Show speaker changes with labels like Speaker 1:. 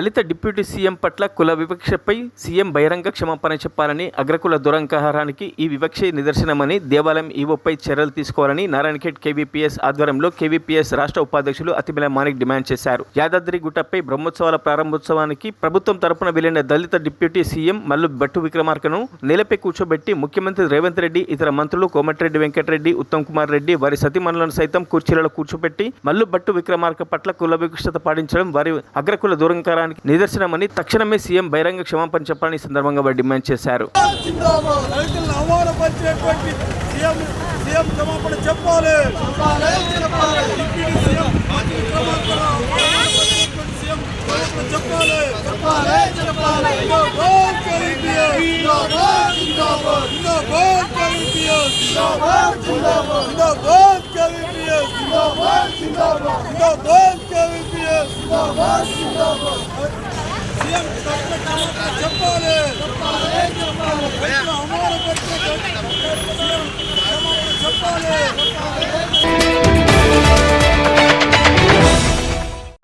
Speaker 1: దళిత deputy CM పట్ల కుల వివక్షపై CM బహిరంగ క్షమాపణ చెప్పాలని, అగ్రకుల దురహంకారానికి ఈ వివక్షే నిదర్శనమని, దేవాలయం ఈవోపై చర్యలు తీసుకోవాలని నారాయణఖేడ్ కేవీపీఎస్ ఆధ్వర్యంలో కేవీపీఎస్ రాష్ట్ర ఉపాధ్యక్షులు అతిమల మాణిక్ డిమాండ్ చేశారు. యాదాద్రిగుట్టపై బ్రహ్మోత్సవాల ప్రారంభోత్సవానికి ప్రభుత్వం తరపున వెళ్లిన దళిత డిప్యూటీ సీఎం మల్లు భట్టు విక్రమార్కను నేలపై కూర్చోబెట్టి ముఖ్యమంత్రి రేవంత్ రెడ్డి, ఇతర మంత్రులు కోమటిరెడ్డి వెంకటరెడ్డి, ఉత్తమ్ కుమార్ రెడ్డి, వారి సతీమణులను సైతం కుర్చీలలో కూర్చోబెట్టి మల్లు భట్టు విక్రమార్క పట్ల కుల వివక్షత పాటించడం వారి అగ్రకుల దురహంకారానికి నిదర్శనమని, తక్షణమే సీఎం బహిరంగ క్షమాపణ చెప్పాలని సందర్భంగా వారు డిమాండ్ చేశారు.
Speaker 2: చెప్పాలి